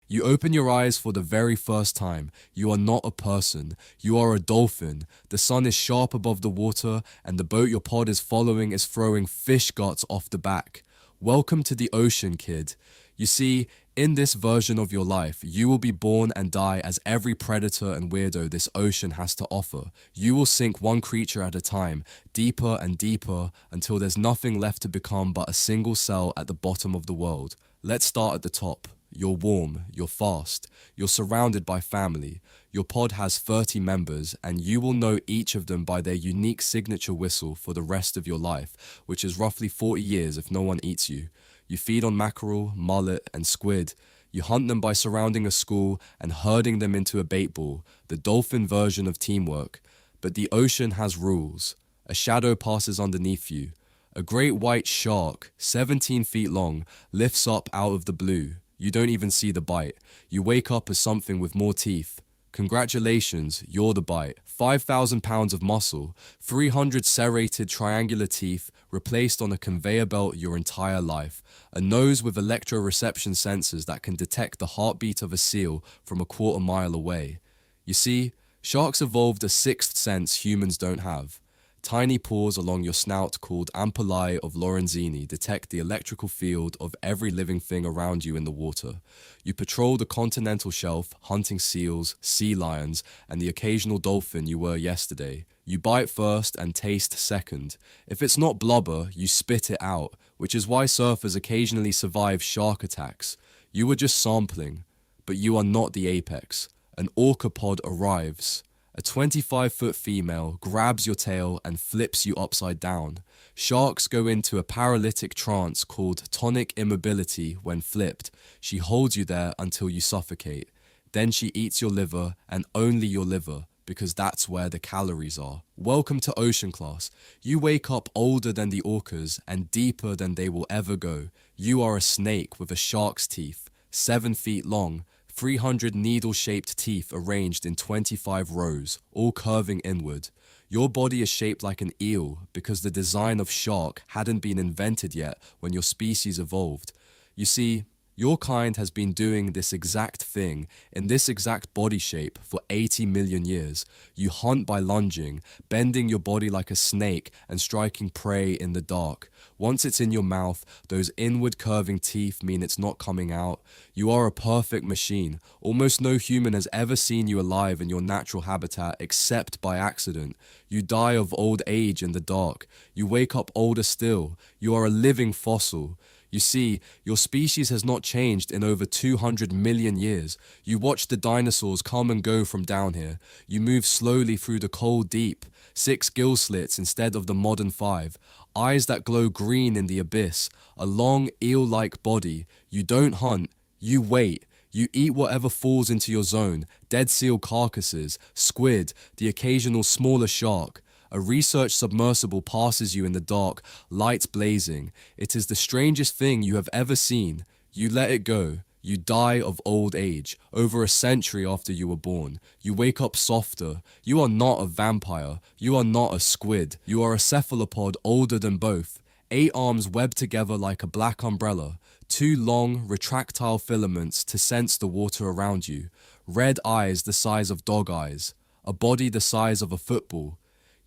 You open your eyes for the very first time. You are not a person. You are a dolphin. The sun is sharp above the water, and the boat your pod is following is throwing fish guts off the back. Welcome to the ocean, kid. You see, in this version of your life, you will be born and die as every predator and weirdo this ocean has to offer. You will sink one creature at a time, deeper and deeper, until there's nothing left to become but a single cell at the bottom of the world. Let's start at the top. You're warm, you're fast, you're surrounded by family. Your pod has 30 members, and you will know each of them by their unique signature whistle for the rest of your life, which is roughly 40 years if no one eats you. You feed on mackerel, mullet, and squid. You hunt them by surrounding a school and herding them into a bait ball, the dolphin version of teamwork. But the ocean has rules. A shadow passes underneath you. A great white shark, 17 feet long, lifts up out of the blue. You don't even see the bite. You wake up as something with more teeth. Congratulations, you're the bite. 5,000 pounds of muscle, 300 serrated triangular teeth replaced on a conveyor belt your entire life. A nose with electroreception sensors that can detect the heartbeat of a seal from a quarter mile away. You see, sharks evolved a sixth sense humans don't have. Tiny pores along your snout called ampullae of Lorenzini detect the electrical field of every living thing around you in the water. You patrol the continental shelf, hunting seals, sea lions, and the occasional dolphin you were yesterday. You bite first and taste second. If it's not blubber, you spit it out, which is why surfers occasionally survive shark attacks. You were just sampling, but you are not the apex. An orca pod arrives. A 25-foot female grabs your tail and flips you upside down. Sharks go into a paralytic trance called tonic immobility when flipped. She holds you there until you suffocate. Then she eats your liver, and only your liver, because that's where the calories are. Welcome to ocean class. You wake up older than the orcas and deeper than they will ever go. You are a snake with a shark's teeth, 7 feet long, 300 needle-shaped teeth arranged in 25 rows, all curving inward. Your body is shaped like an eel because the design of shark hadn't been invented yet when your species evolved. You see, your kind has been doing this exact thing in this exact body shape for 80 million years. You hunt by lunging, bending your body like a snake and striking prey in the dark. Once it's in your mouth, those inward curving teeth mean it's not coming out. You are a perfect machine. Almost no human has ever seen you alive in your natural habitat except by accident. You die of old age in the dark. You wake up older still. You are a living fossil. You see, your species has not changed in over 200 million years. You watch the dinosaurs come and go from down here. You move slowly through the cold deep. 6 gill slits instead of the modern 5. Eyes that glow green in the abyss. A long eel-like body. You don't hunt. You wait. You eat whatever falls into your zone. Dead seal carcasses, squid, the occasional smaller shark. A research submersible passes you in the dark, lights blazing. It is the strangest thing you have ever seen. You let it go. You die of old age, over a century after you were born. You wake up softer. You are not a vampire. You are not a squid. You are a cephalopod older than both. 8 arms webbed together like a black umbrella. 2 long, retractile filaments to sense the water around you. Red eyes the size of dog eyes. A body the size of a football.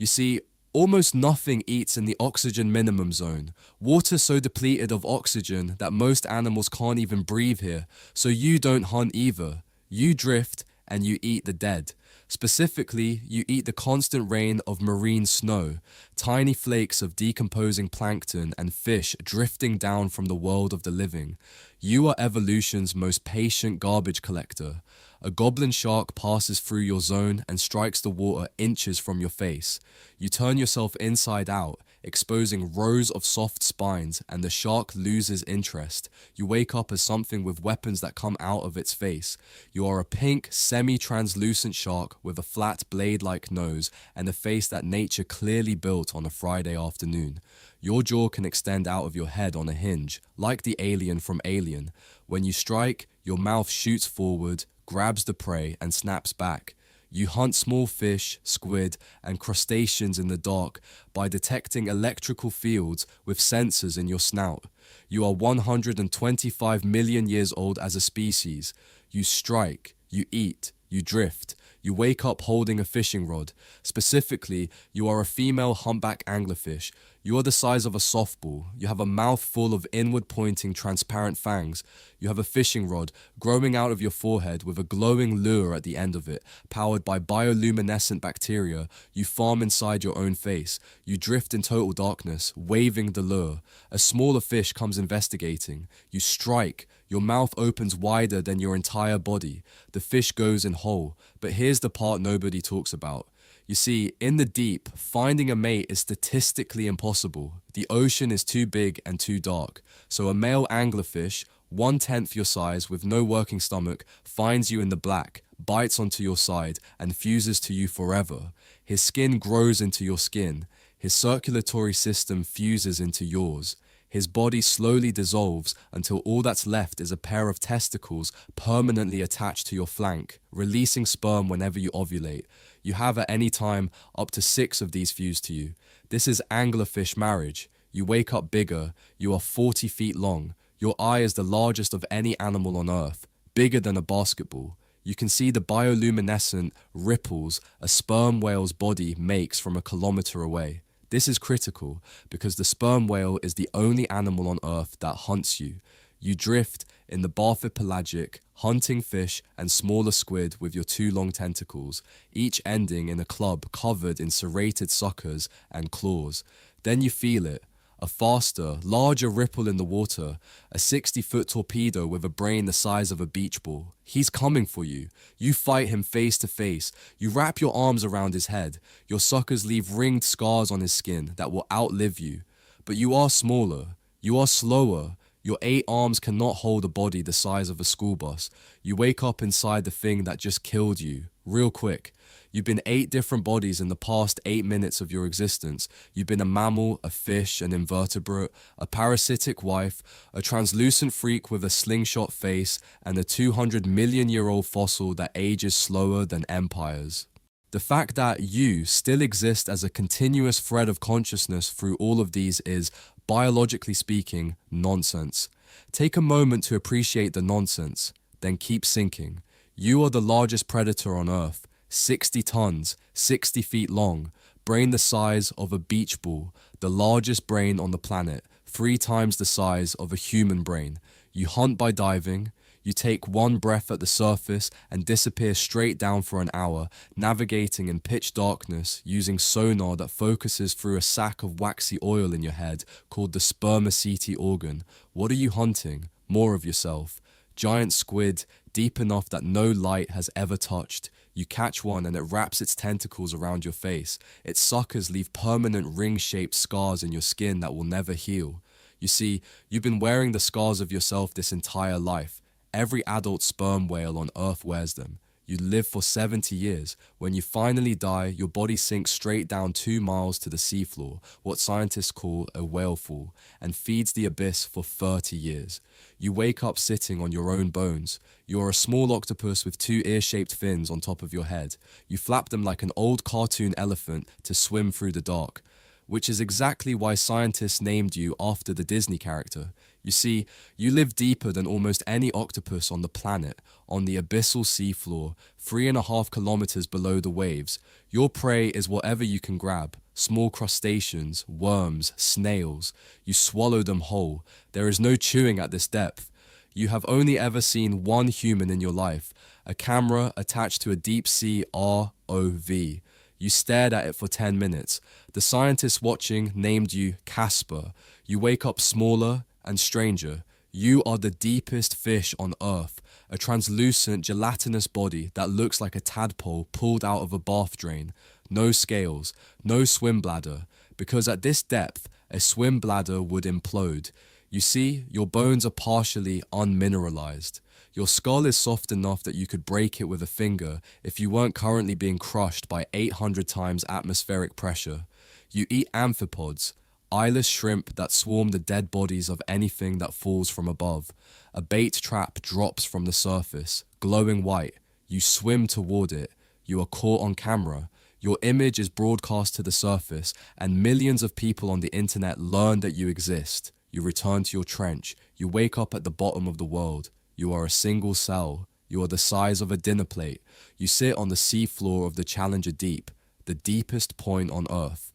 You see, almost nothing eats in the oxygen minimum zone. Water so depleted of oxygen that most animals can't even breathe here, so you don't hunt either. You drift and you eat the dead. Specifically, you eat the constant rain of marine snow, tiny flakes of decomposing plankton and fish drifting down from the world of the living. You are evolution's most patient garbage collector. A goblin shark passes through your zone and strikes the water inches from your face. You turn yourself inside out, exposing rows of soft spines, and the shark loses interest. You wake up as something with weapons that come out of its face. You are a pink, semi-translucent shark with a flat blade-like nose and a face that nature clearly built on a Friday afternoon. Your jaw can extend out of your head on a hinge, like the alien from Alien. When you strike, your mouth shoots forward, grabs the prey, and snaps back. You hunt small fish, squid, and crustaceans in the dark by detecting electrical fields with sensors in your snout. You are 125 million years old as a species. You strike, you eat, you drift. You wake up holding a fishing rod. Specifically, you are a female humpback anglerfish. You are the size of a softball. You have a mouth full of inward-pointing transparent fangs. You have a fishing rod growing out of your forehead with a glowing lure at the end of it, powered by bioluminescent bacteria. You farm inside your own face. You drift in total darkness, waving the lure. A smaller fish comes investigating. You strike. Your mouth opens wider than your entire body. The fish goes in whole. But here's the part nobody talks about. You see, in the deep, finding a mate is statistically impossible. The ocean is too big and too dark. So a male anglerfish, 1/10 your size with no working stomach, finds you in the black, bites onto your side, and fuses to you forever. His skin grows into your skin. His circulatory system fuses into yours. His body slowly dissolves until all that's left is a pair of testicles permanently attached to your flank, releasing sperm whenever you ovulate. You have at any time up to 6 of these fused to you. This is anglerfish marriage. You wake up bigger. You are 40 feet long. Your eye is the largest of any animal on Earth, bigger than a basketball. You can see the bioluminescent ripples a sperm whale's body makes from a kilometer away. This is critical because the sperm whale is the only animal on Earth that hunts you. You drift in the bathypelagic, hunting fish and smaller squid with your 2 long tentacles, each ending in a club covered in serrated suckers and claws. Then you feel it. A faster, larger ripple in the water, a 60-foot torpedo with a brain the size of a beach ball. He's coming for you. You fight him face to face. You wrap your arms around his head. Your suckers leave ringed scars on his skin that will outlive you. But you are smaller. You are slower. Your 8 arms cannot hold a body the size of a school bus. You wake up inside the thing that just killed you, real quick. You've been 8 different bodies in the past 8 minutes of your existence. You've been a mammal, a fish, an invertebrate, a parasitic wife, a translucent freak with a slingshot face, and a 200 million year old fossil that ages slower than empires. The fact that you still exist as a continuous thread of consciousness through all of these is, biologically speaking, nonsense. Take a moment to appreciate the nonsense, then keep sinking. You are the largest predator on Earth. 60 tons, 60 feet long, brain the size of a beach ball, the largest brain on the planet, 3 times the size of a human brain. You hunt by diving. You take 1 breath at the surface and disappear straight down for an hour, navigating in pitch darkness using sonar that focuses through a sack of waxy oil in your head called the spermaceti organ. What are you hunting? More of yourself. Giant squid, deep enough that no light has ever touched. You catch one and it wraps its tentacles around your face. Its suckers leave permanent ring-shaped scars in your skin that will never heal. You see, you've been wearing the scars of yourself this entire life. Every adult sperm whale on Earth wears them. You live for 70 years. When you finally die, your body sinks straight down 2 miles to the seafloor, what scientists call a whale fall, and feeds the abyss for 30 years. You wake up sitting on your own bones. You are a small octopus with 2 ear-shaped fins on top of your head. You flap them like an old cartoon elephant to swim through the dark, which is exactly why scientists named you after the Disney character. You see, you live deeper than almost any octopus on the planet, on the abyssal seafloor, 3.5 kilometers below the waves. Your prey is whatever you can grab. Small crustaceans, worms, snails. You swallow them whole. There is no chewing at this depth. You have only ever seen 1 human in your life, a camera attached to a deep-sea ROV. You stared at it for 10 minutes. The scientists watching named you Casper. You wake up smaller and stranger. You are the deepest fish on Earth, a translucent, gelatinous body that looks like a tadpole pulled out of a bath drain. No scales, no swim bladder, because at this depth, a swim bladder would implode. You see, your bones are partially unmineralized. Your skull is soft enough that you could break it with a finger if you weren't currently being crushed by 800 times atmospheric pressure. You eat amphipods, eyeless shrimp that swarm the dead bodies of anything that falls from above. A bait trap drops from the surface, glowing white. You swim toward it. You are caught on camera. Your image is broadcast to the surface, and millions of people on the internet learn that you exist. You return to your trench. You wake up at the bottom of the world. You are a single cell. You are the size of a dinner plate. You sit on the seafloor of the Challenger Deep, the deepest point on Earth.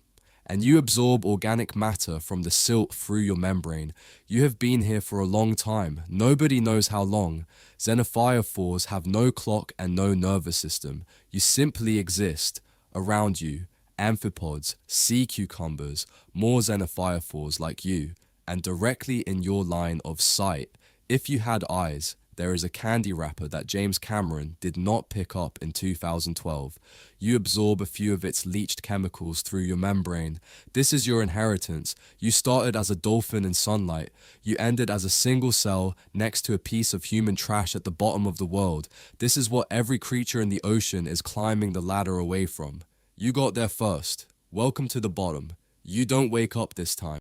And you absorb organic matter from the silt through your membrane. You have been here for a long time. Nobody knows how long. Xenophyophores have no clock and no nervous system. You simply exist. Around you, amphipods, sea cucumbers, more xenophyophores like you. And directly in your line of sight, if you had eyes, there is a candy wrapper that James Cameron did not pick up in 2012. You absorb a few of its leached chemicals through your membrane. This is your inheritance. You started as a dolphin in sunlight. You ended as a single cell next to a piece of human trash at the bottom of the world. This is what every creature in the ocean is climbing the ladder away from. You got there first. Welcome to the bottom. You don't wake up this time.